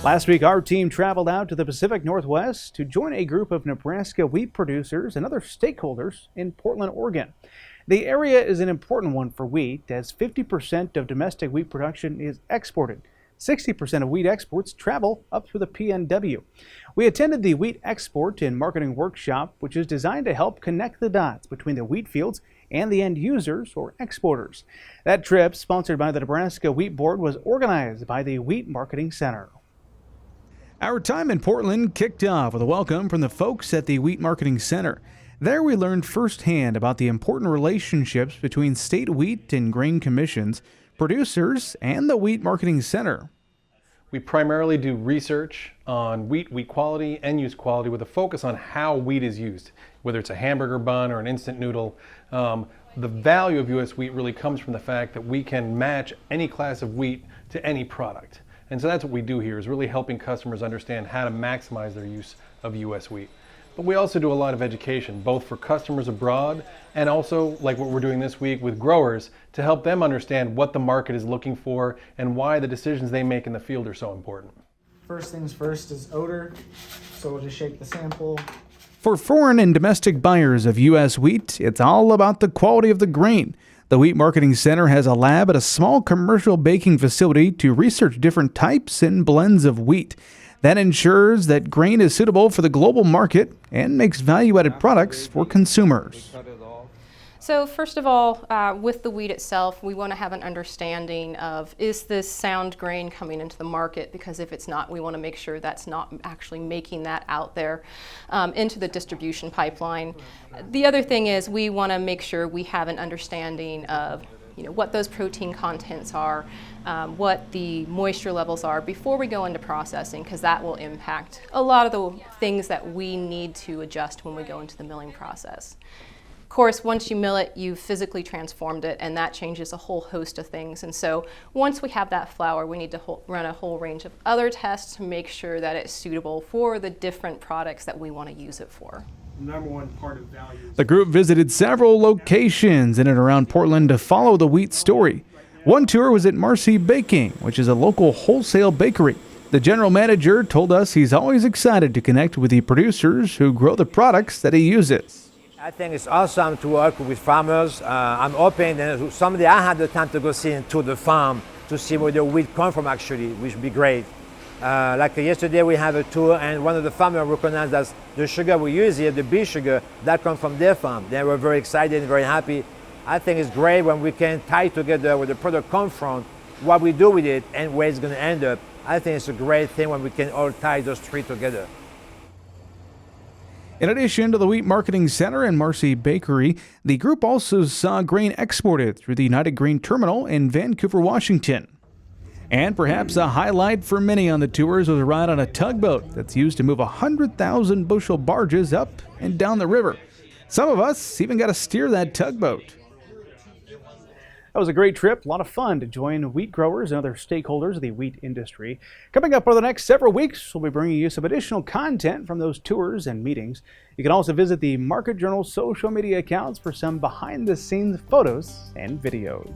Last week, our team traveled out to the Pacific Northwest to join a group of Nebraska wheat producers and other stakeholders in Portland, Oregon. The area is an important one for wheat, as 50% of domestic wheat production is exported. 60% of wheat exports travel up through the PNW. We attended the Wheat Export and Marketing Workshop, which is designed to help connect the dots between the wheat fields and the end users or exporters. That trip, sponsored by the Nebraska Wheat Board, was organized by the Wheat Marketing Center. Our time in Portland kicked off with a welcome from the folks at the Wheat Marketing Center. There we learned firsthand about the important relationships between state wheat and grain commissions, producers, and the Wheat Marketing Center. We primarily do research on wheat quality, and use quality with a focus on how wheat is used, whether it's a hamburger bun or an instant noodle. The value of U.S. wheat really comes from the fact that we can match any class of wheat to any product. And so that's what we do here, is really helping customers understand how to maximize their use of U.S. wheat. But we also do a lot of education, both for customers abroad and also, like what we're doing this week, with growers to help them understand what the market is looking for and why the decisions they make in the field are so important. First things first is odor, so we'll just shake the sample. For foreign and domestic buyers of U.S. wheat, it's all about the quality of the grain. The Wheat Marketing Center has a lab at a small commercial baking facility to research different types and blends of wheat. That ensures that grain is suitable for the global market and makes value-added products for consumers. So first of all, with the wheat itself, we want to have an understanding of, is this sound grain coming into the market? Because if it's not, we want to make sure that's not actually making that out there into the distribution pipeline. The other thing is we want to make sure we have an understanding of what those protein contents are, what the moisture levels are before we go into processing, because that will impact a lot of the things that we need to adjust when we go into the milling process. Of course, once you mill it, you've physically transformed it, and that changes a whole host of things. And so once we have that flour, we need to run a whole range of other tests to make sure that it's suitable for the different products that we want to use it for. Number one part of value. The group visited several locations in and around Portland to follow the wheat story. One tour was at Marcy Baking, which is a local wholesale bakery. The general manager told us he's always excited to connect with the producers who grow the products that he uses. I think it's awesome to work with farmers. I'm hoping that someday I have the time to go see into the farm to see where the wheat comes from actually, which would be great. Like yesterday we had a tour, and one of the farmers recognized that the sugar we use here, the beet sugar, that comes from their farm. They were very excited and very happy. I think it's great when we can tie together where the product comes from, what we do with it, and where it's going to end up. I think it's a great thing when we can all tie those three together. In addition to the Wheat Marketing Center and Marcy Bakery, the group also saw grain exported through the United Grain Terminal in Vancouver, Washington. And perhaps a highlight for many on the tours was a ride on a tugboat that's used to move 100,000 bushel barges up and down the river. Some of us even got to steer that tugboat. That was a great trip, a lot of fun to join wheat growers and other stakeholders of the wheat industry. Coming up over the next several weeks, we'll be bringing you some additional content from those tours and meetings. You can also visit the Market Journal social media accounts for some behind-the-scenes photos and videos.